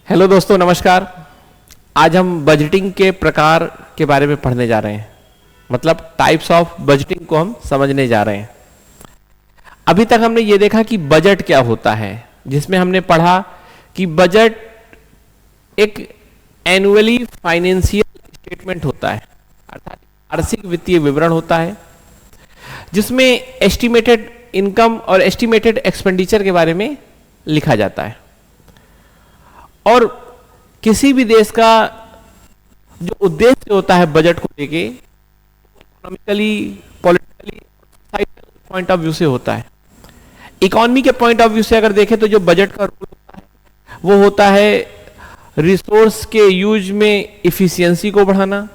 Hello दोस्तों, नमस्कार। आज हम बजटिंग के प्रकार के बारे में पढ़ने जा रहे हैं, मतलब टाइप्स ऑफ बजटिंग को हम समझने जा रहे हैं। अभी तक हमने ये देखा कि बजट क्या होता है, जिसमें हमने पढ़ा कि बजट एक एनुअली फाइनेंशियल स्टेटमेंट होता है, अर्थात वार्षिक वित्तीय विवरण होता है, जिसमें एस्टिमेटेड इनकम और एस्टिमेटेड एक्सपेंडिचर के बारे में लिखा जाता है। और किसी भी देश का जो उद्देश्य होता है बजट को लेके, economically, politically, societal point of view से होता है। इकोनॉमी के पॉइंट ऑफ व्यू से अगर देखें तो जो बजट का रोल होता है वो होता है रिसोर्स के यूज में इफिशियंसी को बढ़ाना,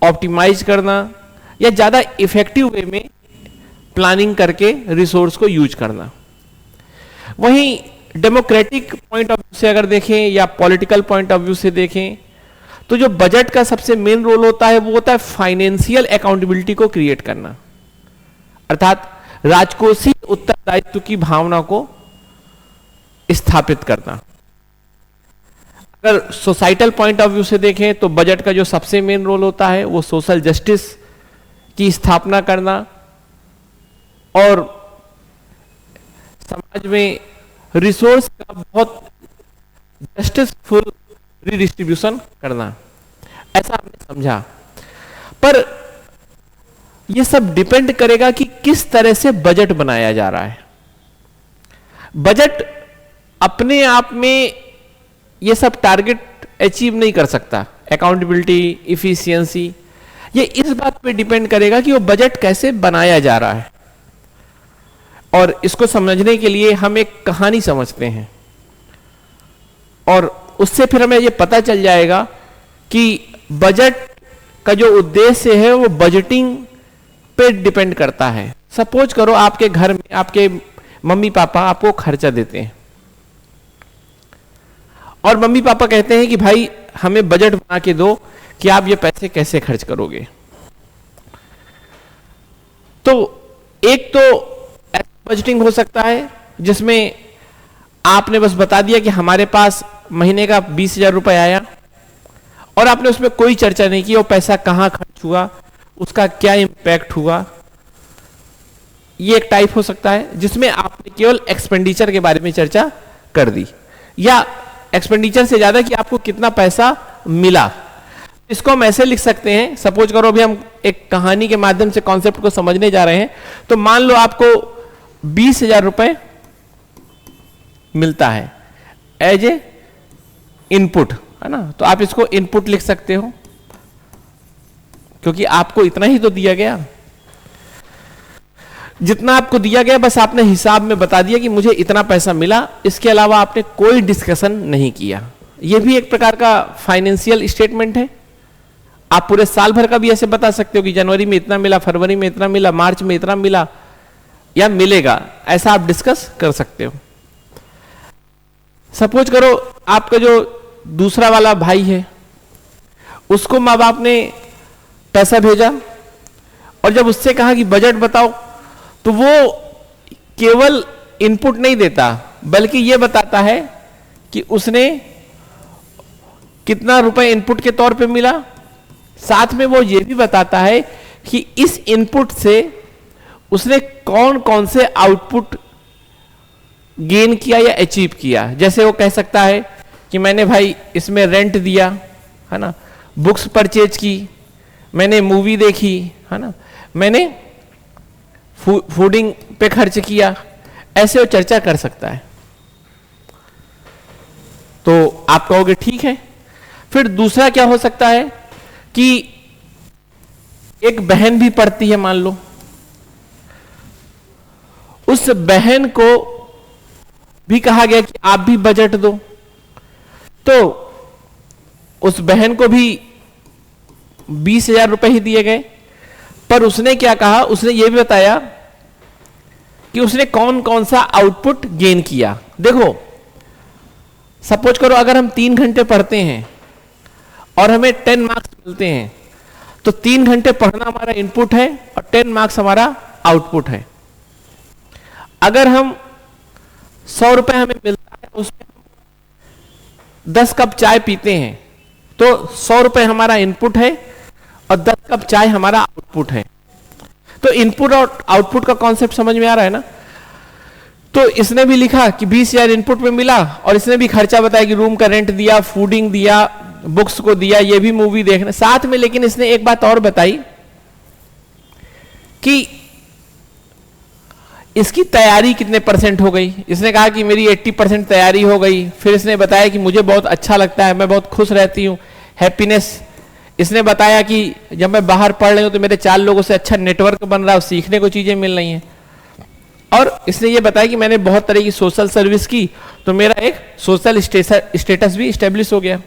ऑप्टिमाइज करना, या ज्यादा इफेक्टिव वे में प्लानिंग करके रिसोर्स को यूज करना। वहीं डेमोक्रेटिक पॉइंट ऑफ व्यू से अगर देखें या पॉलिटिकल पॉइंट ऑफ व्यू से देखें तो जो बजट का सबसे मेन रोल होता है वो होता है फाइनेंशियल अकाउंटेबिलिटी को क्रिएट करना, अर्थात राजकोषीय उत्तरदायित्व की भावना को स्थापित करना। अगर सोसाइटल पॉइंट ऑफ व्यू से देखें तो बजट का जो सबसे मेन रोल होता है वो सोशल जस्टिस की स्थापना करना और समाज में रिसोर्स का बहुत जस्टिसफुल रिडिस्ट्रीब्यूशन करना, ऐसा हमने समझा। पर यह सब डिपेंड करेगा कि किस तरह से बजट बनाया जा रहा है। बजट अपने आप में यह सब टारगेट अचीव नहीं कर सकता, अकाउंटेबिलिटी, इफिशियंसी। ये इस बात पे डिपेंड करेगा कि वो बजट कैसे बनाया जा रहा है। और इसको समझने के लिए हम एक कहानी समझते हैं और उससे फिर हमें ये पता चल जाएगा कि बजट का जो उद्देश्य है वो बजटिंग पे डिपेंड करता है। सपोज करो आपके घर में आपके मम्मी पापा आपको खर्चा देते हैं और मम्मी पापा कहते हैं कि भाई हमें बजट बना के दो कि आप ये पैसे कैसे खर्च करोगे। तो एक तो बजटिंग हो सकता है जिसमें आपने बस बता दिया कि हमारे पास महीने का 20,000 रुपए आया और आपने उसमें कोई चर्चा नहीं की वो पैसा कहां खर्च हुआ, उसका क्या इंपैक्ट हुआ। ये एक टाइप हो सकता है जिसमें आपने केवल एक्सपेंडिचर के बारे में चर्चा कर दी, या एक्सपेंडिचर से ज्यादा कि आपको कितना पैसा मिला। इसको हम ऐसे लिख सकते हैं, सपोज करो अभी हम एक कहानी के माध्यम से कॉन्सेप्ट को समझने जा रहे हैं। तो मान लो आपको 20,000 रुपए मिलता है एज ए इनपुट, है ना। तो आप इसको इनपुट लिख सकते हो क्योंकि आपको इतना ही तो दिया गया, जितना आपको दिया गया बस आपने हिसाब में बता दिया कि मुझे इतना पैसा मिला, इसके अलावा आपने कोई डिस्कशन नहीं किया। यह भी एक प्रकार का फाइनेंशियल स्टेटमेंट है। आप पूरे साल भर का भी ऐसे बता सकते हो कि जनवरी में इतना मिला, फरवरी में इतना मिला, मार्च में इतना मिला या मिलेगा, ऐसा आप डिस्कस कर सकते हो। सपोज करो आपका जो दूसरा वाला भाई है उसको माँ बाप ने पैसा भेजा और जब उससे कहा कि बजट बताओ तो वो केवल इनपुट नहीं देता बल्कि यह बताता है कि उसने कितना रुपए इनपुट के तौर पे मिला। साथ में वो ये भी बताता है कि इस इनपुट से उसने कौन कौन से आउटपुट गेन किया या अचीव किया। जैसे वो कह सकता है कि मैंने भाई इसमें रेंट दिया, है ना, बुक्स परचेज की, मैंने मूवी देखी, है ना, मैंने फूडिंग पे खर्च किया, ऐसे वो चर्चा कर सकता है। तो आप कहोगे ठीक है। फिर दूसरा क्या हो सकता है कि एक बहन भी पढ़ती है, मान लो, उस बहन को भी कहा गया कि आप भी बजट दो। तो उस बहन को भी 20,000 रुपए ही दिए गए, पर उसने क्या कहा, उसने ये भी बताया कि उसने कौन कौन सा आउटपुट गेन किया। देखो सपोज करो अगर हम 3 घंटे पढ़ते हैं और हमें 10 मार्क्स मिलते हैं तो 3 घंटे पढ़ना हमारा इनपुट है और 10 मार्क्स हमारा आउटपुट है। अगर हम 100 रुपए हमें मिलता है उसमें 10 कप चाय पीते हैं तो 100 रुपए हमारा इनपुट है और 10 कप चाय हमारा आउटपुट है। तो इनपुट और आउटपुट का कॉन्सेप्ट समझ में आ रहा है ना। तो इसने भी लिखा कि 20,000 इनपुट में मिला और इसने भी खर्चा बताया कि रूम का रेंट दिया, फूडिंग दिया, बुक्स को दिया, ये भी मूवी देखने साथ में। लेकिन इसने एक बात और बताई कि इसकी तैयारी कितने परसेंट हो गई। इसने कहा कि मेरी 80% तैयारी हो गई। फिर इसने बताया कि मुझे बहुत अच्छा लगता है, मैं बहुत खुश रहती हूँ, हैप्पीनेस। इसने बताया कि जब मैं बाहर पढ़ रही हूँ तो मेरे 4 लोगों से अच्छा नेटवर्क बन रहा है, सीखने को चीजें मिल रही हैं। और इसने ये बताया कि मैंने बहुत तरह की सोशल सर्विस की तो मेरा एक सोशल स्टेटस भी स्टेब्लिश हो गया।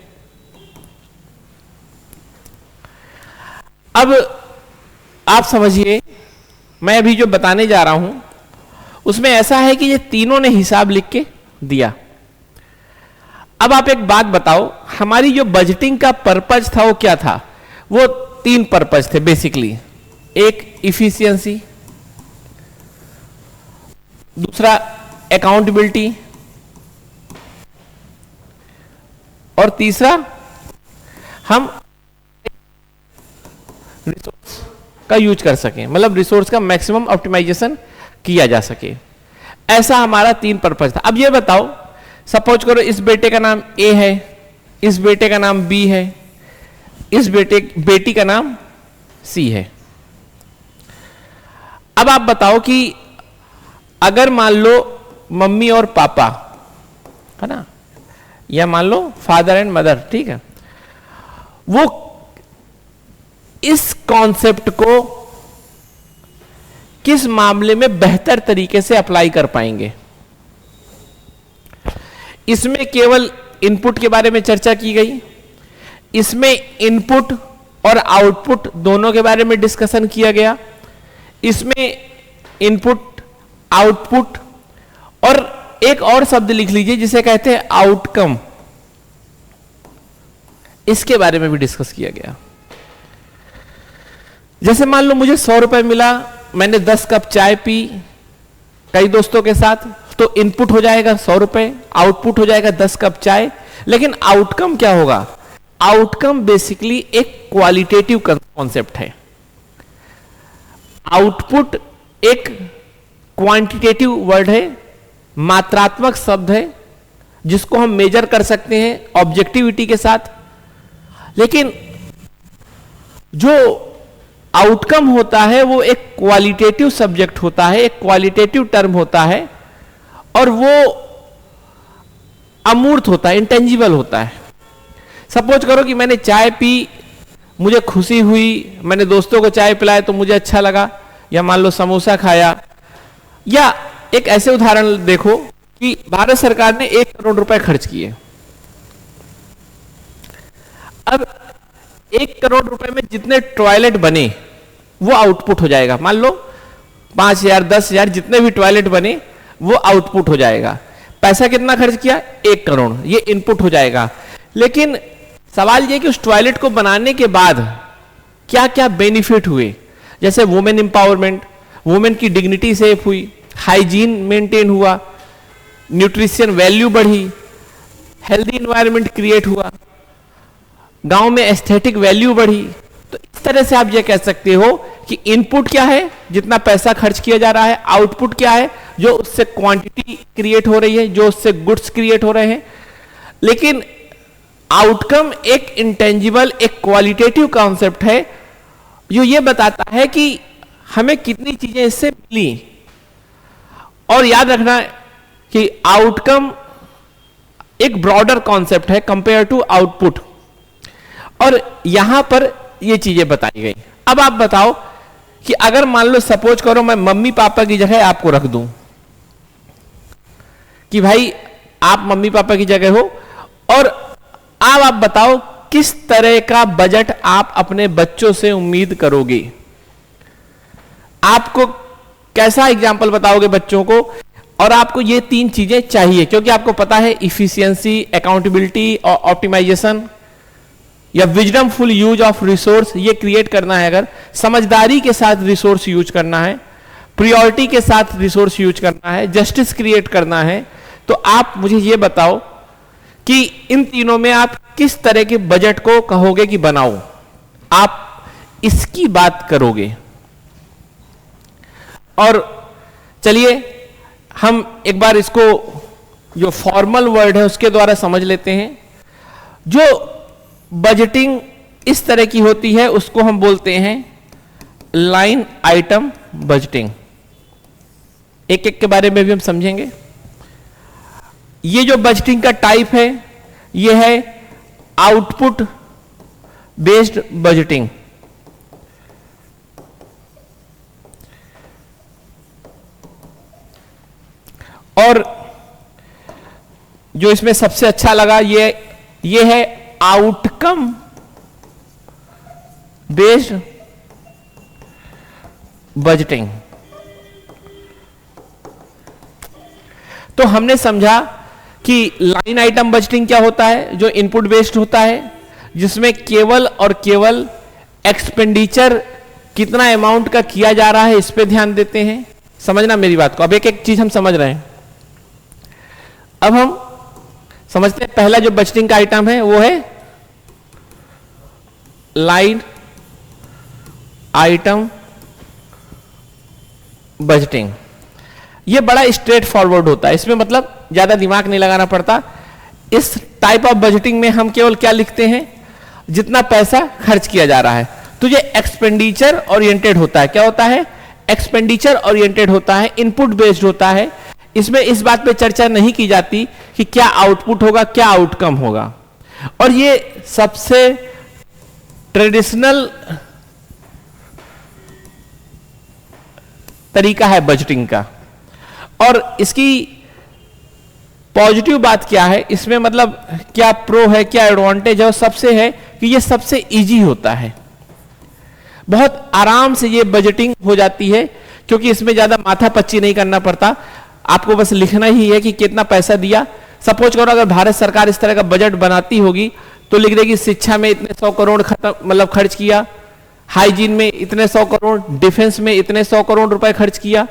अब आप समझिए, मैं अभी जो बताने जा रहा हूं उसमें ऐसा है कि ये तीनों ने हिसाब लिख के दिया। अब आप एक बात बताओ, हमारी जो बजटिंग का पर्पज था वो क्या था? वो 3 पर्पज थे बेसिकली। एक इफिशियंसी, दूसरा अकाउंटेबिलिटी और तीसरा हम रिसोर्स का यूज कर सकें, मतलब रिसोर्स का मैक्सिमम ऑप्टिमाइजेशन किया जा सके। ऐसा हमारा 3 पर्पज था। अब ये बताओ, सपोज करो इस बेटे का नाम ए है, इस बेटे का नाम बी है, इस बेटी का नाम सी है। अब आप बताओ कि अगर मान लो मम्मी और पापा है ना, या मान लो फादर एंड मदर, ठीक है, वो इस कॉन्सेप्ट को किस मामले में बेहतर तरीके से अप्लाई कर पाएंगे। इसमें केवल इनपुट के बारे में चर्चा की गई, इसमें इनपुट और आउटपुट दोनों के बारे में डिस्कशन किया गया, इसमें इनपुट, आउटपुट और एक और शब्द लिख लीजिए जिसे कहते हैं आउटकम, इसके बारे में भी डिस्कस किया गया। जैसे मान लो मुझे 100 रुपए मिला, मैंने 10 कप चाय पी कई दोस्तों के साथ, तो इनपुट हो जाएगा 100 रुपए, आउटपुट हो जाएगा 10 कप चाय। लेकिन आउटकम क्या होगा? आउटकम बेसिकली एक क्वालिटेटिव कॉन्सेप्ट है, आउटपुट एक क्वांटिटेटिव वर्ड है, मात्रात्मक शब्द है जिसको हम मेजर कर सकते हैं ऑब्जेक्टिविटी के साथ। लेकिन जो आउटकम होता है वो एक क्वालिटेटिव सब्जेक्ट होता है, एक क्वालिटेटिव टर्म होता है और वो अमूर्त होता है, इंटेंजिबल होता है। सपोज करो कि मैंने चाय पी, मुझे खुशी हुई, मैंने दोस्तों को चाय पिलाया तो मुझे अच्छा लगा, या मान लो समोसा खाया, या एक ऐसे उदाहरण देखो कि भारत सरकार ने 1 करोड़ रुपए खर्च किए। अब 1 करोड़ रुपए में जितने टॉयलेट बने वो आउटपुट हो जाएगा। मान लो 5,000, 10,000 जितने भी टॉयलेट बने वो आउटपुट हो जाएगा। पैसा कितना खर्च किया? 1 करोड़, ये इनपुट हो जाएगा। लेकिन सवाल ये कि उस टॉयलेट को बनाने के बाद क्या क्या बेनिफिट हुए, जैसे वुमेन एम्पावरमेंट, वुमेन की डिग्निटी सेफ हुई, हाइजीन मेंटेन हुआ, न्यूट्रिशन वैल्यू बढ़ी, हेल्दी एनवायरनमेंट क्रिएट हुआ, गांव में एस्थेटिक वैल्यू बढ़ी। तो इस तरह से आप ये कह सकते हो कि इनपुट क्या है, जितना पैसा खर्च किया जा रहा है, आउटपुट क्या है, जो उससे क्वांटिटी क्रिएट हो रही है, जो उससे गुड्स क्रिएट हो रहे हैं। लेकिन आउटकम एक इंटेंजिबल, एक क्वालिटेटिव कॉन्सेप्ट है जो ये बताता है कि हमें कितनी चीजें इससे मिली। और याद रखना कि आउटकम एक ब्रॉडर कॉन्सेप्ट है कंपेयर टू आउटपुट, और यहां पर ये चीजें बताई गई। अब आप बताओ कि अगर मान लो सपोज करो मैं मम्मी पापा की जगह आपको रख दूं कि भाई आप मम्मी पापा की जगह हो, और अब आप बताओ किस तरह का बजट आप अपने बच्चों से उम्मीद करोगे। आपको कैसा एग्जाम्पल बताओगे बच्चों को, और आपको ये 3 चीजें चाहिए क्योंकि आपको पता है इफिशियंसी, अकाउंटेबिलिटी और ऑप्टिमाइजेशन या विजडमफुल यूज ऑफ रिसोर्स ये क्रिएट करना है। अगर समझदारी के साथ रिसोर्स यूज करना है, प्रायोरिटी के साथ रिसोर्स यूज करना है, जस्टिस क्रिएट करना है, तो आप मुझे ये बताओ कि इन तीनों में आप किस तरह के बजट को कहोगे कि बनाओ, आप इसकी बात करोगे। और चलिए हम एक बार इसको जो फॉर्मल वर्ड है उसके द्वारा समझ लेते हैं। जो बजटिंग इस तरह की होती है उसको हम बोलते हैं लाइन आइटम बजटिंग। एक एक के बारे में भी हम समझेंगे। ये जो बजटिंग का टाइप है ये है आउटपुट बेस्ड बजटिंग। और जो इसमें सबसे अच्छा लगा ये है आउटकम बेस्ड बजटिंग। तो हमने समझा कि लाइन आइटम बजटिंग क्या होता है, जो इनपुट बेस्ड होता है, जिसमें केवल और केवल एक्सपेंडिचर कितना अमाउंट का किया जा रहा है इस पे ध्यान देते हैं। समझना मेरी बात को। अब एक एक चीज हम समझ रहे हैं। अब हम समझते हैं पहला जो बजटिंग का आइटम है वो है लाइन आइटम बजटिंग। ये बड़ा स्ट्रेट फॉरवर्ड होता है, इसमें मतलब ज्यादा दिमाग नहीं लगाना पड़ता। इस टाइप ऑफ बजटिंग में हम केवल क्या लिखते हैं, जितना पैसा खर्च किया जा रहा है। तो ये एक्सपेंडिचर ओरिएंटेड होता है। क्या होता है? एक्सपेंडिचर ओरिएंटेड होता है, इनपुट बेस्ड होता है। इसमें इस बात पे चर्चा नहीं की जाती कि क्या आउटपुट होगा, क्या आउटकम होगा। और ये सबसे ट्रेडिशनल तरीका है बजटिंग का। और इसकी पॉजिटिव बात क्या है, इसमें मतलब क्या प्रो है, क्या एडवांटेज है, और सबसे है कि ये सबसे इजी होता है। बहुत आराम से ये बजटिंग हो जाती है, क्योंकि इसमें ज्यादा माथा पच्ची नहीं करना पड़ता। आपको बस लिखना ही है कि कितना पैसा दिया। सपोज करो अगर भारत सरकार इस तरह का बजट बनाती होगी तो लिख देगी शिक्षा में इतने 100 करोड़ मतलब खर्च किया, हाइजीन में इतने 100 करोड़, डिफेंस में इतने 100 करोड़ रुपए खर्च किया,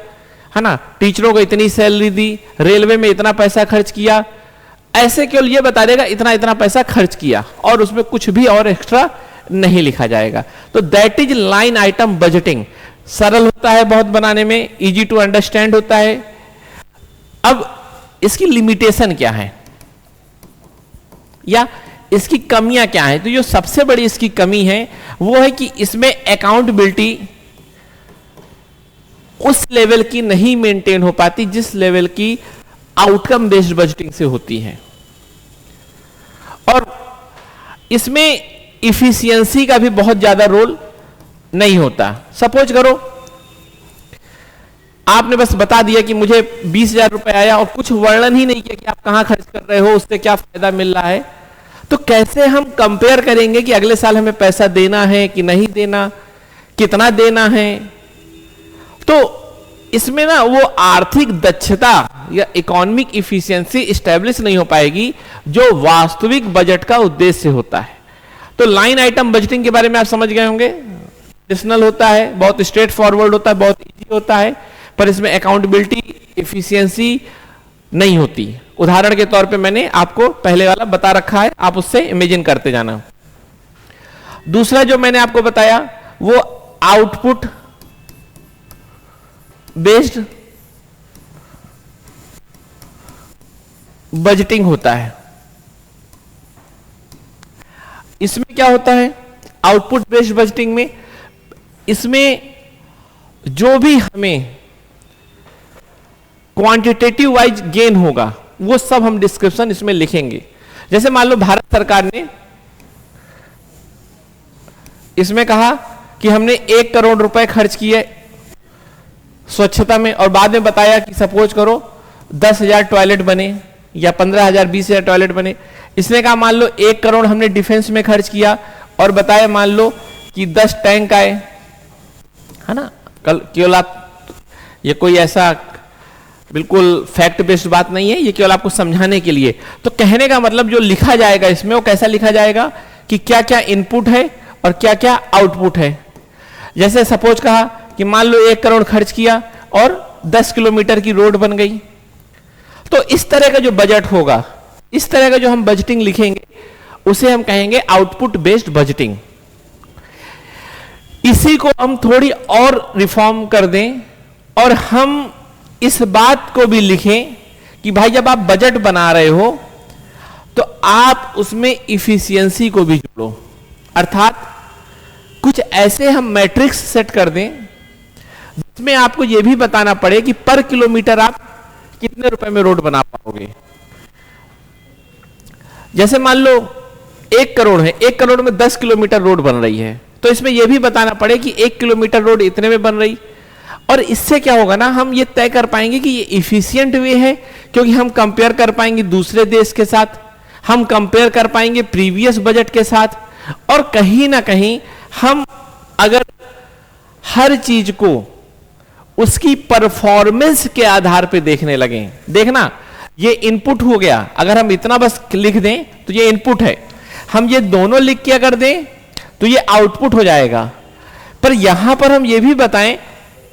है ना, टीचरों को इतनी सैलरी दी, रेलवे में इतना पैसा खर्च किया। ऐसे केवल ये बता देगा इतना इतना पैसा खर्च किया, और उसमें कुछ भी और एक्स्ट्रा नहीं लिखा जाएगा। तो that is line item budgeting. सरल होता है बहुत बनाने में, इजी टू अंडरस्टैंड होता है। अब इसकी लिमिटेशन क्या है या इसकी कमियां क्या है? तो जो सबसे बड़ी इसकी कमी है वो है कि इसमें अकाउंटेबिलिटी उस लेवल की नहीं मेंटेन हो पाती जिस लेवल की आउटकम बेस्ड बजटिंग से होती है। और इसमें इफिशियंसी का भी बहुत ज्यादा रोल नहीं होता। सपोज करो आपने बस बता दिया कि मुझे 20,000 रुपए आया और कुछ वर्णन ही नहीं किया कि आप कहां खर्च कर रहे हो, उससे क्या फायदा मिल रहा है। तो कैसे हम कंपेयर करेंगे कि अगले साल हमें पैसा देना है कि नहीं देना, कितना देना है? तो इसमें ना वो आर्थिक दक्षता या इकोनॉमिक इफिशियंसी स्टैब्लिश नहीं हो पाएगी जो वास्तविक बजट का उद्देश्य होता है। तो लाइन आइटम बजटिंग के बारे में आप समझ गए होंगे। ट्रेडिशनल होता है, बहुत स्ट्रेट फॉरवर्ड होता है, बहुत इजी होता है, पर इसमें अकाउंटेबिलिटी इफिशियंसी नहीं होती। उदाहरण के तौर पे मैंने आपको पहले वाला बता रखा है, आप उससे इमेजिन करते जाना। दूसरा जो मैंने आपको बताया वो आउटपुट बेस्ड बजटिंग होता है। इसमें क्या होता है आउटपुट बेस्ड बजटिंग में? इसमें जो भी हमें क्वांटिटेटिव वाइज गेन होगा वो सब हम डिस्क्रिप्शन इसमें लिखेंगे। जैसे मान लो भारत सरकार ने इसमें कहा कि हमने 1 करोड़ रुपए खर्च किए स्वच्छता में, और बाद में बताया कि सपोज करो 10,000 टॉयलेट बने या 15,000 20,000 टॉयलेट बने। इसने कहा मान लो 1 करोड़ हमने डिफेंस में खर्च किया और बताया मान लो कि 10 टैंक आए, है ना। कल केवल आप, ये कोई ऐसा बिल्कुल फैक्ट बेस्ड बात नहीं है, ये केवल आपको समझाने के लिए। तो कहने का मतलब जो लिखा जाएगा इसमें वो कैसा लिखा जाएगा कि क्या क्या इनपुट है और क्या क्या आउटपुट है। जैसे सपोज कहा कि मान लो 1 करोड़ खर्च किया और 10 किलोमीटर की रोड बन गई। तो इस तरह का जो बजट होगा इस तरह का जो हम बजटिंग लिखेंगे उसे हम कहेंगे आउटपुट बेस्ड बजटिंग। इसी को हम थोड़ी और रिफॉर्म कर दें और हम इस बात को भी लिखें कि भाई जब आप बजट बना रहे हो तो आप उसमें इफिशियंसी को भी जोड़ो, अर्थात कुछ ऐसे हम मैट्रिक्स सेट कर दें जिसमें आपको यह भी बताना पड़े कि पर किलोमीटर आप कितने रुपए में रोड बना पाओगे। जैसे मान लो 1 करोड़ है, 1 करोड़ में 10 किलोमीटर रोड बन रही है, तो इसमें यह भी बताना पड़े कि 1 किलोमीटर रोड इतने में बन रही। और इससे क्या होगा ना, हम ये तय कर पाएंगे कि ये इफिशिएंट वे है, क्योंकि हम कंपेयर कर पाएंगे दूसरे देश के साथ, हम कंपेयर कर पाएंगे प्रीवियस बजट के साथ, और कहीं ना कहीं हम अगर हर चीज को उसकी परफॉर्मेंस के आधार पे देखने लगे, देखना ये इनपुट हो गया, अगर हम इतना बस लिख दें तो ये इनपुट है, हम ये दोनों लिख के अगर दें तो ये आउटपुट हो जाएगा। पर यहां पर हम ये भी बताएं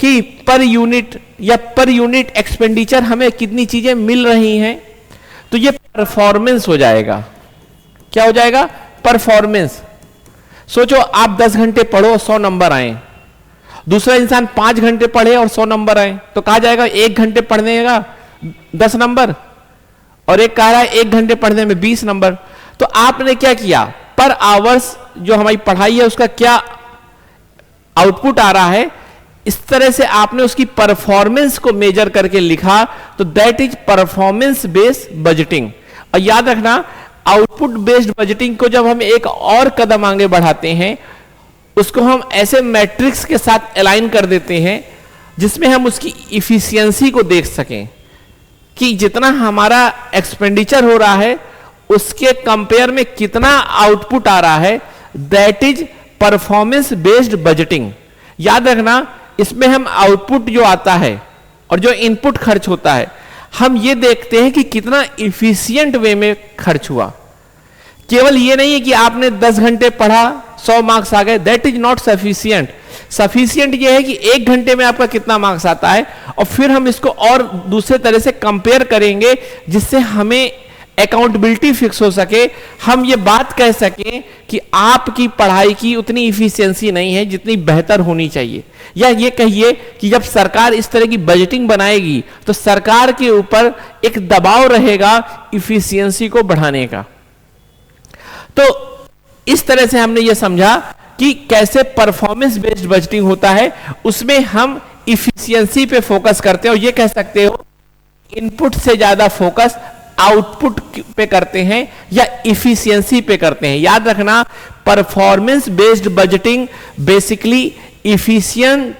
कि पर यूनिट या पर यूनिट एक्सपेंडिचर हमें कितनी चीजें मिल रही हैं, तो ये परफॉर्मेंस हो जाएगा। क्या हो जाएगा? परफॉर्मेंस। सोचो आप 10 घंटे पढ़ो और 100 नंबर आए, दूसरा इंसान 5 घंटे पढ़े और 100 नंबर आए, तो कहा जाएगा 1 घंटे पढ़ने का 10 नंबर, और एक कह रहा है 1 घंटे पढ़ने में 20 नंबर। तो आपने क्या किया, पर आवर्स जो हमारी पढ़ाई है उसका क्या आउटपुट आ रहा है, इस तरह से आपने उसकी परफॉर्मेंस को मेजर करके लिखा, तो that is performance based budgeting. और याद रखना, आउटपुट बेस्ड बजटिंग को जब हम एक और कदम आगे बढ़ाते हैं, उसको हम ऐसे मैट्रिक्स के साथ अलाइन कर देते हैं जिसमें हम उसकी इफिशियंसी को देख सकें कि जितना हमारा एक्सपेंडिचर हो रहा है उसके कंपेयर में कितना आउटपुट आ रहा है, that is performance based budgeting. याद रखना, इसमें हम आउटपुट जो आता है और जो इनपुट खर्च होता है, हम ये देखते हैं कि कितना इफिशिएंट वे में खर्च हुआ। केवल ये नहीं है कि आपने 10 घंटे पढ़ा 100 मार्क्स आ गए, that is not sufficient. Sufficient ये है कि 1 घंटे में आपका कितना मार्क्स आता है, और फिर हम इसको और दूसरे तरह से कंपेयर करेंगे जिससे हमें अकाउंटेबिलिटी फिक्स हो सके, हम ये बात कह सकें कि आपकी पढ़ाई की उतनी इफिशियंसी नहीं है जितनी बेहतर होनी चाहिए। या ये कहिए कि जब सरकार इस तरह की बजटिंग बनाएगी तो सरकार के ऊपर एक दबाव रहेगा इफिशियंसी को बढ़ाने का। तो इस तरह से हमने ये समझा कि कैसे परफॉर्मेंस बेस्ड बजटिंग होता है, उसमें हम इफिशियंसी पे फोकस करते हैं, और ये कह सकते हो इनपुट से ज्यादा फोकस आउटपुट पे करते हैं या इफिशियंसी पे करते हैं। याद रखना, performance based budgeting basically efficient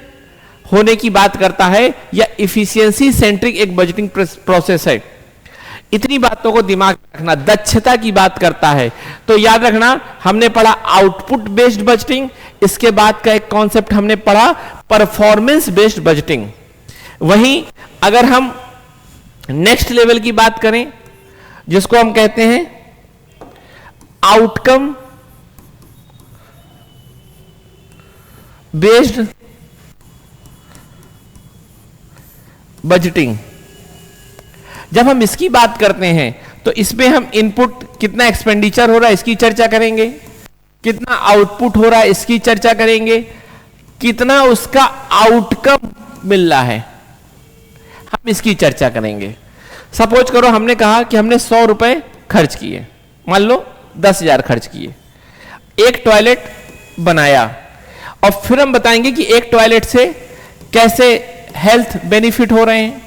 होने की बात करता है या इफिशियंसी सेंट्रिक एक बजटिंग प्रोसेस है। इतनी बातों को दिमाग में रखना, दक्षता की बात करता है। तो याद रखना, हमने पढ़ा आउटपुट बेस्ड बजटिंग, इसके बाद का एक कॉन्सेप्ट हमने पढ़ा परफॉर्मेंस बेस्ड बजटिंग। वहीं अगर हम नेक्स्ट लेवल की बात करें जिसको हम कहते हैं आउटकम बेस्ड बजटिंग, जब हम इसकी बात करते हैं तो इसमें हम इनपुट कितना एक्सपेंडिचर हो रहा है इसकी चर्चा करेंगे, कितना आउटपुट हो रहा है इसकी चर्चा करेंगे, कितना उसका आउटकम मिल रहा है हम इसकी चर्चा करेंगे। सपोज करो हमने कहा कि हमने 100 रुपए खर्च किए, मान लो 10,000 खर्च किए, एक टॉयलेट बनाया, और फिर हम बताएंगे कि एक टॉयलेट से कैसे हेल्थ बेनिफिट हो रहे हैं,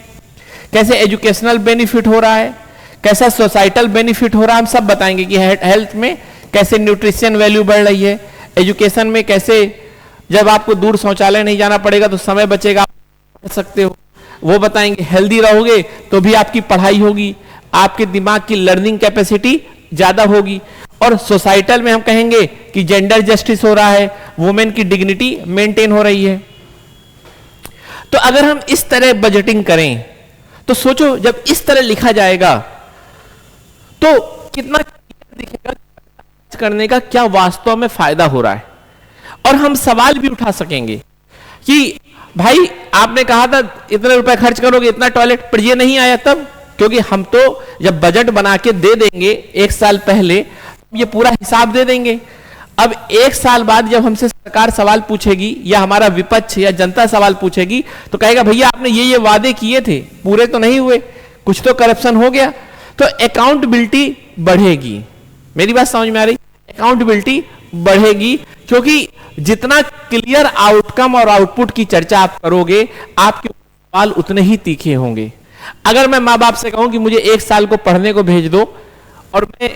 कैसे एजुकेशनल बेनिफिट हो रहा है, कैसा सोसाइटल बेनिफिट हो रहा है, हम सब बताएंगे कि हेल्थ में कैसे न्यूट्रिशन वैल्यू बढ़ रही है, एजुकेशन में कैसे जब आपको दूर शौचालय नहीं जाना पड़ेगा तो समय बचेगा, आप पढ़ सकते हो, वो बताएंगे। हेल्दी रहोगे तो भी आपकी पढ़ाई होगी, आपके दिमाग की लर्निंग कैपेसिटी ज्यादा होगी, और सोसाइटल में हम कहेंगे कि जेंडर जस्टिस हो रहा है, वुमेन की डिग्निटी मेंटेन हो रही है। तो अगर हम इस तरह बजटिंग करें तो सोचो जब इस तरह लिखा जाएगा तो कितना दिखेगा करने का क्या वास्तव में फायदा हो रहा है, और हम सवाल भी उठा सकेंगे कि भाई आपने कहा था इतने रुपए खर्च करोगे इतना टॉयलेट, पर ये नहीं आया, तब क्योंकि हम तो जब बजट बना के दे देंगे एक साल पहले, ये पूरा हिसाब दे देंगे। अब एक साल बाद जब हमसे सरकार सवाल पूछेगी या हमारा विपक्ष या जनता सवाल पूछेगी तो कहेगा भैया आपने ये वादे किए थे, पूरे तो नहीं हुए, कुछ तो करप्शन हो गया। तो अकाउंटेबिलिटी बढ़ेगी। मेरी बात समझ में आ रही? अकाउंटेबिलिटी बढ़ेगी, क्योंकि जितना क्लियर आउटकम और आउटपुट की चर्चा आप करोगे, आपके सवाल उतने ही तीखे होंगे। अगर मैं माँ बाप से कहूं कि मुझे एक साल को पढ़ने को भेज दो और मैं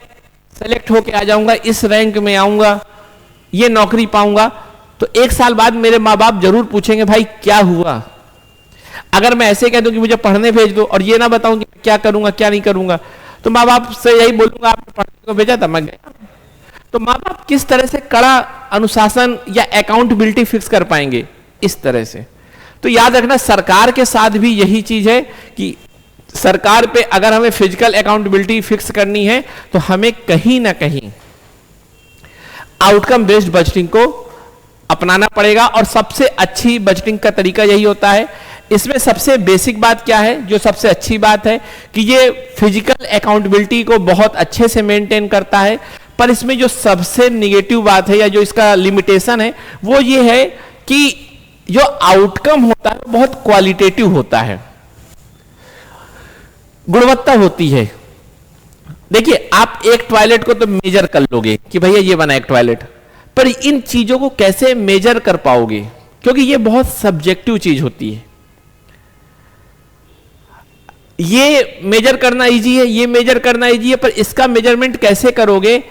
सेलेक्ट होके आ जाऊंगा, इस रैंक में आऊंगा, ये नौकरी पाऊंगा, तो एक साल बाद मेरे माँ बाप जरूर पूछेंगे भाई क्या हुआ। अगर मैं ऐसे कह दूं कि मुझे पढ़ने भेज दो और ये ना बताऊं कि क्या करूंगा क्या नहीं करूंगा, तो माँ बाप से यही बोलूंगा आपने पढ़ने को भेजा था मैं गया। तो माँ बाप किस तरह से कड़ा अनुशासन या अकाउंटेबिलिटी फिक्स कर पाएंगे? इस तरह से। तो याद रखना सरकार के साथ भी यही चीज है कि सरकार पे अगर हमें फिजिकल अकाउंटेबिलिटी फिक्स करनी है तो हमें कहीं ना कहीं आउटकम बेस्ड बजटिंग को अपनाना पड़ेगा। और सबसे अच्छी बजटिंग का तरीका यही होता है। इसमें सबसे बेसिक बात क्या है, जो सबसे अच्छी बात है कि ये फिजिकल अकाउंटेबिलिटी को बहुत अच्छे से मेंटेन करता है। पर इसमें जो सबसे निगेटिव बात है या जो इसका लिमिटेशन है वो ये है कि जो आउटकम होता है वो बहुत क्वालिटेटिव होता है, गुणवत्ता होती है। देखिए आप एक टॉयलेट को तो मेजर कर लोगे कि भैया ये बना एक टॉयलेट, पर इन चीजों को कैसे मेजर कर पाओगे? क्योंकि ये बहुत सब्जेक्टिव चीज होती है। ये मेजर करना इजी है, ये मेजर करना इजी है, पर इसका मेजरमेंट कैसे करोगे,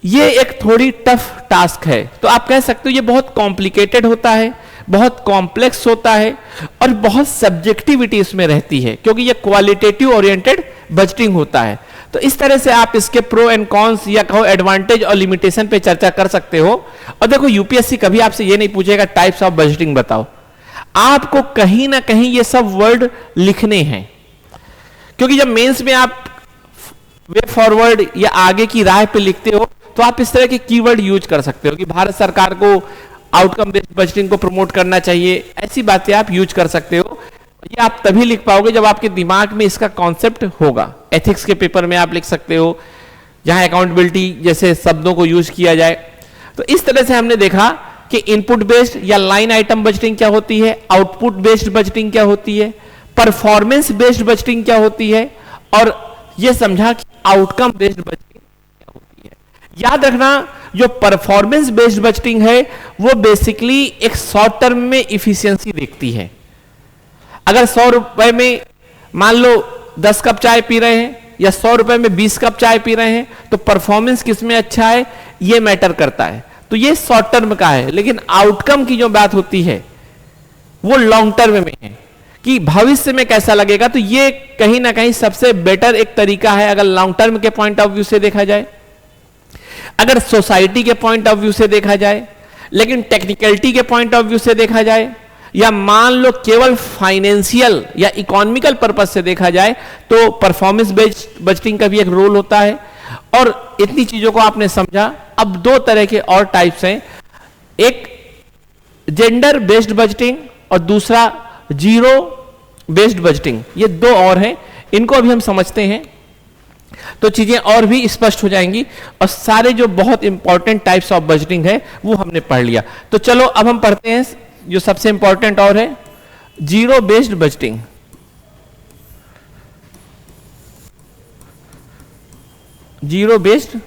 ये एक थोड़ी टफ टास्क है। तो आप कह सकते हो ये बहुत कॉम्प्लिकेटेड होता है, बहुत कॉम्प्लेक्स होता है और बहुत सब्जेक्टिविटी इसमें रहती है, क्योंकि ये क्वालिटेटिव ओरिएंटेड बजटिंग होता है। तो इस तरह से आप इसके प्रो एंड कॉन्स या कहो एडवांटेज और लिमिटेशन पे चर्चा कर सकते हो। और देखो यूपीएससी कभी आपसे ये नहीं पूछेगा टाइप्स ऑफ बजटिंग बताओ, आपको कहीं ना कहीं ये सब वर्ड लिखने हैं। क्योंकि जब मेंस में आप वे फॉरवर्ड या आगे की राह पे लिखते हो तो आप इस तरह के कीवर्ड यूज कर सकते हो कि भारत सरकार को आउटकम बेस्ड बजटिंग को प्रमोट करना चाहिए, ऐसी बातें आप यूज कर सकते हो। ये आप तभी लिख पाओगे जब आपके दिमाग में इसका कॉन्सेप्ट होगा। एथिक्स के पेपर में आप लिख सकते हो जहां अकाउंटेबिलिटी जैसे शब्दों को यूज किया जाए। तो इस तरह से हमने देखा कि इनपुट बेस्ड या लाइन आइटम बजटिंग क्या होती है, आउटपुट बेस्ड बजटिंग क्या होती है, परफॉर्मेंस बेस्ड बजटिंग क्या होती है, और यह समझा कि आउटकम बेस्ड बजटिंग क्या होती है। याद रखना जो परफॉर्मेंस बेस्ड बजटिंग है वो बेसिकली एक शॉर्ट टर्म में इफिशियंसी देखती है। अगर 100 रुपए में मान लो 10 कप चाय पी रहे हैं या 100 रुपए में 20 कप चाय पी रहे हैं तो परफॉर्मेंस किसमें अच्छा है ये मैटर करता है। तो ये शॉर्ट टर्म का है, लेकिन आउटकम की जो बात होती है वो लॉन्ग टर्म में है कि भविष्य में कैसा लगेगा। तो ये कहीं ना कहीं सबसे बेटर एक तरीका है अगर लॉन्ग टर्म के पॉइंट ऑफ व्यू से देखा जाए, अगर सोसाइटी के पॉइंट ऑफ व्यू से देखा जाए, लेकिन टेक्निकलिटी के पॉइंट ऑफ व्यू से देखा जाए, या मान लो केवल फाइनेंशियल या इकोनॉमिकल पर्पस से देखा जाए तो परफॉर्मेंस बेस्ड बजटिंग का भी एक रोल होता है। और इतनी चीजों को आपने समझा। अब दो तरह के और टाइप्स हैं, एक जेंडर बेस्ड बजटिंग और दूसरा जीरो बेस्ड बजटिंग। ये दो और हैं, इनको अभी हम समझते हैं तो चीजें और भी स्पष्ट हो जाएंगी और सारे जो बहुत इंपॉर्टेंट टाइप्स ऑफ बजटिंग है वो हमने पढ़ लिया। तो चलो अब हम पढ़ते हैं जो सबसे इंपॉर्टेंट और है, zero based budgeting. Zero based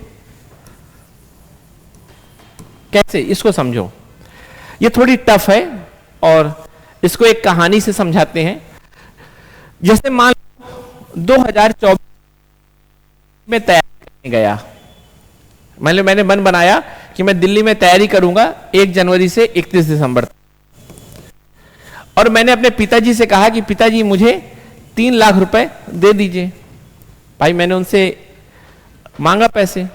कैसे, इसको समझो। ये थोड़ी टफ है और इसको एक कहानी से समझाते हैं। जैसे मान लो 2024 में तैयारी करने गया, मैंने मन बनाया कि मैं दिल्ली में तैयारी करूंगा 1 जनवरी से 31 दिसंबर तक। और मैंने अपने पिताजी से कहा कि पिताजी मुझे 3 लाख रुपए दे दीजिए। भाई मैंने उनसे मांगा पैसे,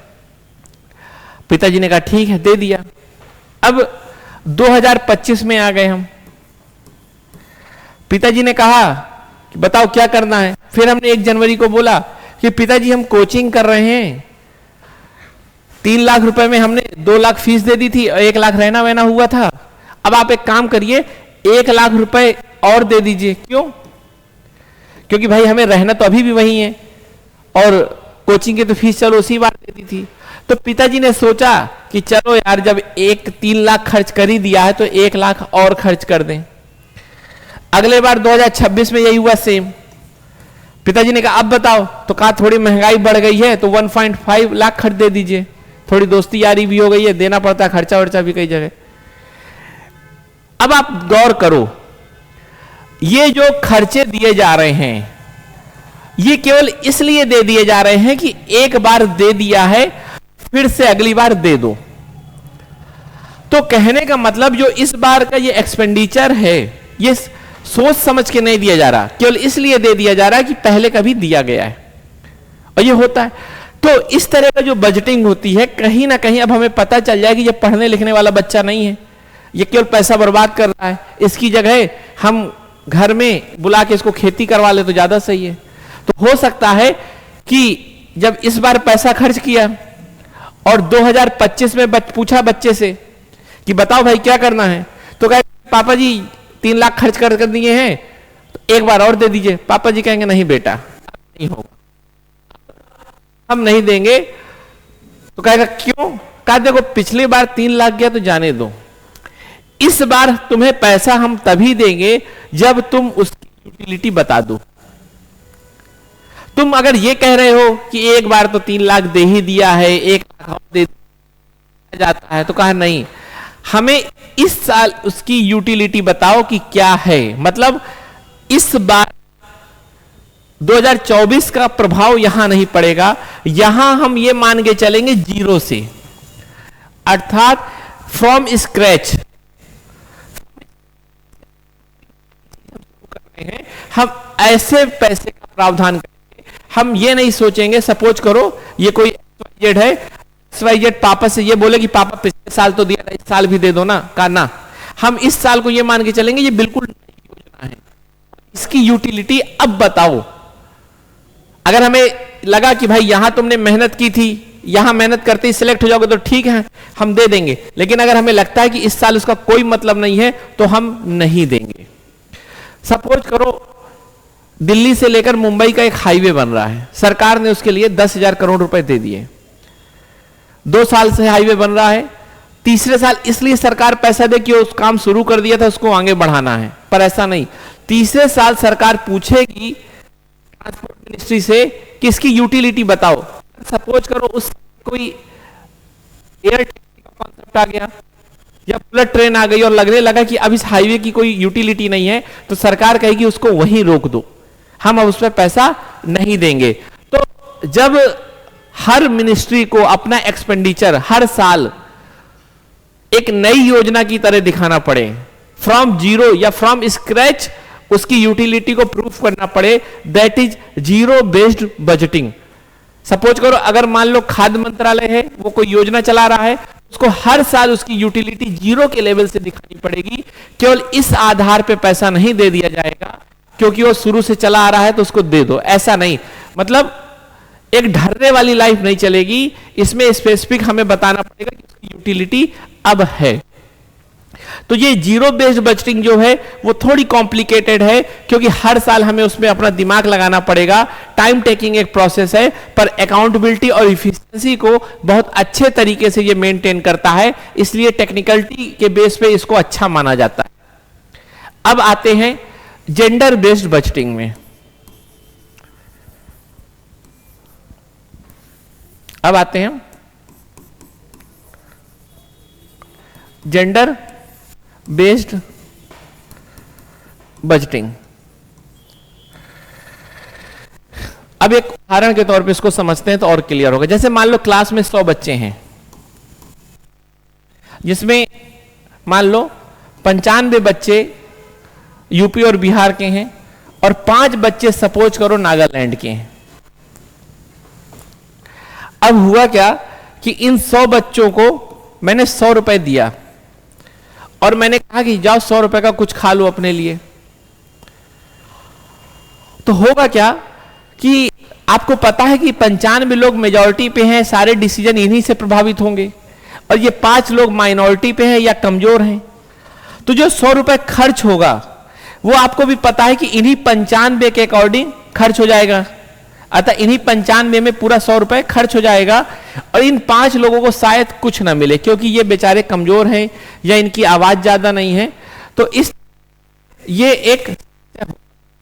पिताजी ने कहा ठीक है दे दिया। अब 2025 में आ गए हम, पिताजी ने कहा कि बताओ क्या करना है। फिर हमने 1 जनवरी को बोला कि पिताजी हम कोचिंग कर रहे हैं, 3 लाख रुपए में हमने 2 लाख फीस दे दी थी और 1 लाख रहना वहना हुआ था। अब आप एक काम करिए 1 लाख रुपए और दे दीजिए। क्यों? क्योंकि भाई हमें रहना तो अभी भी वही है और कोचिंग की तो फीस चलो उसी बार देती थी। तो पिताजी ने सोचा कि चलो यार जब 3 लाख खर्च कर ही दिया है तो 1 लाख और खर्च कर दें। अगले बार 2026 में यही हुआ सेम। पिताजी ने कहा अब बताओ, तो कहा थोड़ी महंगाई बढ़ गई है तो 1.5 लाख खर्च दे दीजिए, थोड़ी दोस्ती यारी भी हो गई है, देना पड़ता है खर्चा वर्चा भी कई जगह। अब आप गौर करो, ये जो खर्चे दिए जा रहे हैं ये केवल इसलिए दे दिए जा रहे हैं कि एक बार दे दिया है फिर से अगली बार दे दो। तो कहने का मतलब जो इस बार का ये एक्सपेंडिचर है ये सोच समझ के नहीं दिया जा रहा, केवल इसलिए दे दिया जा रहा है कि पहले कभी दिया गया है और ये होता है। तो इस तरह का जो बजटिंग होती है कहीं ना कहीं अब हमें पता चल जाए कि ये पढ़ने लिखने वाला बच्चा नहीं है, ये केवल पैसा बर्बाद कर रहा है। इसकी जगह हम घर में बुला के इसको खेती करवा ले तो ज्यादा सही है। तो हो सकता है कि जब इस बार पैसा खर्च किया और 2025 में पूछा बच्चे से कि बताओ भाई क्या करना है, तो कहे पापा जी 3 लाख खर्च कर दिए हैं तो एक बार और दे दीजिए। पापा जी कहेंगे नहीं बेटा नहीं होगा, हम नहीं देंगे। तो कहेगा क्यों? कहा देखो पिछली बार 3 लाख गया तो जाने दो, इस बार तुम्हें पैसा हम तभी देंगे जब तुम उसकी यूटिलिटी बता दो। तुम अगर ये कह रहे हो कि एक बार तो 3 लाख दे ही दिया है, 1 लाख और दे जाता है, तो कहा नहीं, हमें इस साल उसकी यूटिलिटी बताओ कि क्या है। मतलब इस बार 2024 का प्रभाव यहां नहीं पड़ेगा, यहां हम ये मान के चलेंगे 0 से, अर्थात फ्रॉम स्क्रैच हम ऐसे पैसे का प्रावधान करेंगे। हम ये नहीं सोचेंगे, सपोज करो ये कोई XYZ है, XYZ पापा से ये बोले कि पापा पिछले साल तो दिया था इस साल भी दे दो ना, कहा ना, हम इस साल को ये मान के चलेंगे ये बिल्कुल नई योजना है, इसकी यूटिलिटी अब बताओ। अगर हमें लगा कि भाई यहां तुमने मेहनत की थी, यहां मेहनत करते ही सिलेक्ट हो जाओगे तो ठीक है हम दे देंगे, लेकिन अगर हमें लगता है कि इस साल उसका कोई मतलब नहीं है तो हम नहीं देंगे। सपोज करो दिल्ली से लेकर मुंबई का एक हाईवे बन रहा है, सरकार ने उसके लिए 10,000 करोड़ रुपए दे दिए, 2 साल से हाईवे बन रहा है, तीसरे साल इसलिए सरकार पैसा दे कि उस काम शुरू कर दिया था उसको आगे बढ़ाना है, पर ऐसा नहीं, तीसरे साल सरकार पूछेगी ट्रांसपोर्ट मिनिस्ट्री से कि इसकी यूटिलिटी बताओ। सपोज करो उस कोई एयर का कॉन्सेप्ट आ गया या बुलेट ट्रेन आ गई और लगने लगा कि अब इस हाईवे की कोई यूटिलिटी नहीं है, तो सरकार कहेगी उसको वहीं रोक दो, हम अब उस पर पैसा नहीं देंगे। तो जब हर मिनिस्ट्री को अपना एक्सपेंडिचर हर साल एक नई योजना की तरह दिखाना पड़े, फ्रॉम 0 या फ्रॉम स्क्रैच उसकी यूटिलिटी को प्रूफ करना पड़े, that is zero based budgeting. Suppose करो अगर मान लो खाद्य मंत्रालय है, वो कोई योजना चला रहा है, उसको हर साल उसकी यूटिलिटी 0 के लेवल से दिखानी पड़ेगी, केवल इस आधार पे पैसा नहीं दे दिया जाएगा क्योंकि वो शुरू से चला आ रहा है तो उसको दे दो, ऐसा नहीं। मतलब एक ढर्रे वाली लाइफ नहीं चलेगी, इसमें स्पेसिफिक हमें बताना पड़ेगा कि उसकी यूटिलिटी अब है। तो ये जीरो बेस्ड बजटिंग जो है वो थोड़ी कॉम्प्लिकेटेड है क्योंकि हर साल हमें उसमें अपना दिमाग लगाना पड़ेगा, टाइम टेकिंग एक प्रोसेस है, पर अकाउंटेबिलिटी और इफिशिएंसी को बहुत अच्छे तरीके से ये मेंटेन करता है, इसलिए टेक्निकलिटी के बेस पे इसको अच्छा माना जाता है। अब आते हैं जेंडर बेस्ड बजटिंग में। अब आते हैं जेंडर बेस्ड बजटिंग। अब एक उदाहरण के तौर पे इसको समझते हैं तो और क्लियर होगा। जैसे मान लो क्लास में 100 बच्चे हैं, जिसमें मान लो 95 बच्चे यूपी और बिहार के हैं और 5 बच्चे सपोज करो नागालैंड के हैं। अब हुआ क्या कि इन 100 बच्चों को मैंने 100 रुपए दिया और मैंने कहा कि जाओ 100 रुपए का कुछ खा लो अपने लिए। तो होगा क्या कि आपको पता है कि 95 लोग मेजॉरिटी पे हैं, सारे डिसीजन इन्हीं से प्रभावित होंगे, और ये 5 लोग माइनॉरिटी पे हैं या कमजोर हैं। तो जो 100 रुपए खर्च होगा वो आपको भी पता है कि इन्हीं 95 के अकॉर्डिंग खर्च हो जाएगा, अतः इन्हीं 95 में पूरा 100 रुपए खर्च हो जाएगा और इन 5 लोगों को शायद कुछ ना मिले क्योंकि ये बेचारे कमजोर हैं या इनकी आवाज ज्यादा नहीं है। तो ये एक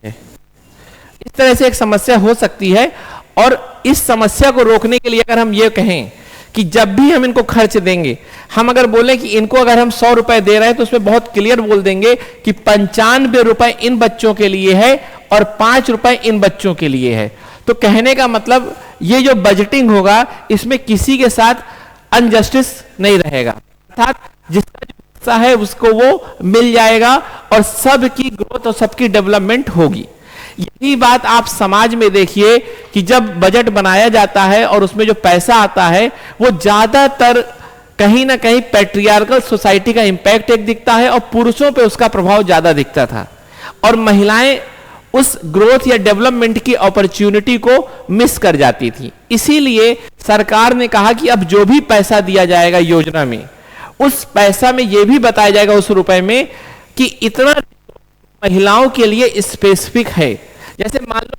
इस तरह से एक समस्या हो सकती है। और इस समस्या को रोकने के लिए अगर हम ये कहें कि जब भी हम इनको खर्च देंगे, हम अगर बोलें कि इनको अगर हम 100 रुपए दे रहे हैं तो उसमें बहुत क्लियर बोल देंगे कि 95 रुपए इन बच्चों के लिए है और 5 रुपए इन बच्चों के लिए है। तो कहने का मतलब ये जो बजटिंग होगा इसमें किसी के साथ अनजस्टिस नहीं रहेगा, अर्थात जिसका जो हिस्सा है उसको वो मिल जाएगा और सबकी ग्रोथ और सबकी डेवलपमेंट होगी। यही बात आप समाज में देखिए कि जब बजट बनाया जाता है और उसमें जो पैसा आता है वो ज्यादातर कहीं ना कहीं पैट्रियार्कल सोसाइटी का इंपैक्ट एक दिखता है और पुरुषों पे उसका प्रभाव ज्यादा दिखता था और महिलाएं उस ग्रोथ या डेवलपमेंट की अपॉर्चुनिटी को मिस कर जाती थी। इसीलिए सरकार ने कहा कि अब जो भी पैसा दिया जाएगा योजना में, उस पैसा में यह भी बताया जाएगा उस रुपए में कि इतना महिलाओं के लिए स्पेसिफिक है। जैसे मान लो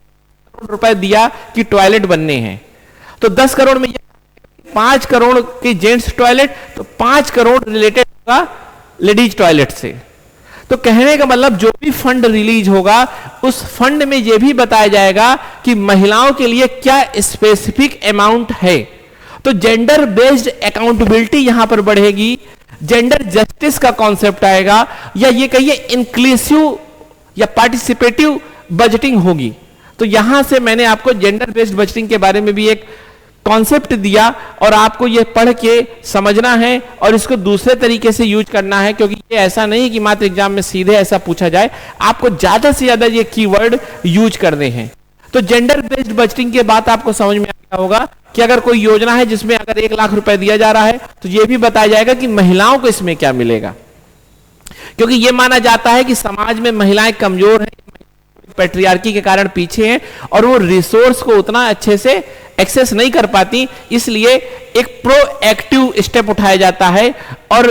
करोड़ रुपए दिया कि टॉयलेट बनने हैं, तो 10 करोड़ में 5 करोड़ के जेंट्स टॉयलेट, तो 5 करोड़ रिलेटेड होगा लेडीज टॉयलेट से। तो कहने का मतलब जो भी फंड रिलीज होगा उस फंड में यह भी बताया जाएगा कि महिलाओं के लिए क्या स्पेसिफिक अमाउंट है। तो जेंडर बेस्ड अकाउंटेबिलिटी यहां पर बढ़ेगी, जेंडर जस्टिस का कॉन्सेप्ट आएगा, या ये कहिए इंक्लूसिव या पार्टिसिपेटिव बजटिंग होगी। तो यहां से मैंने आपको जेंडर बेस्ड बजटिंग के बारे में भी एक कॉन्सेप्ट दिया और आपको ये पढ़ के समझना है और इसको दूसरे तरीके से यूज करना है, क्योंकि ये ऐसा नहीं कि मात्र एग्जाम में सीधे ऐसा पूछा जाए, आपको ज्यादा से ज्यादा ये कीवर्ड यूज करने हैं। तो जेंडर बेस्ड बजटिंग के बाद आपको समझ में आ गया होगा कि अगर कोई योजना है जिसमें अगर 1 लाख रुपए दिया जा रहा है तो यह भी बताया जाएगा कि महिलाओं को इसमें क्या मिलेगा, क्योंकि यह माना जाता है कि समाज में महिलाएं कमजोर हैं, पैट्रियार्की के कारण पीछे हैं और वो रिसोर्स को उतना अच्छे से एक्सेस नहीं कर पाती। इसलिए एक प्रोएक्टिव स्टेप उठाया जाता है और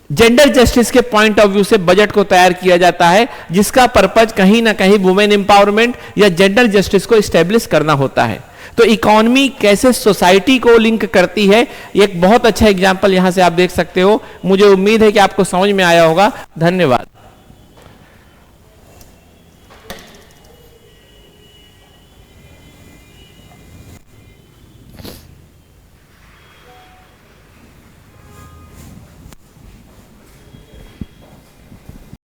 जेंडर जस्टिस के पॉइंट ऑफ व्यू से बजट को तैयार किया जाता है, जिसका पर्पज कहीं ना कहीं वुमेन एम्पावरमेंट या जेंडर जस्टिस को स्टेब्लिश करना होता है। तो इकोनॉमी कैसे सोसाइटी को लिंक करती है, एक बहुत अच्छा एग्जांपल यहां से आप देख सकते हो। मुझे उम्मीद है कि आपको समझ में आया होगा। धन्यवाद।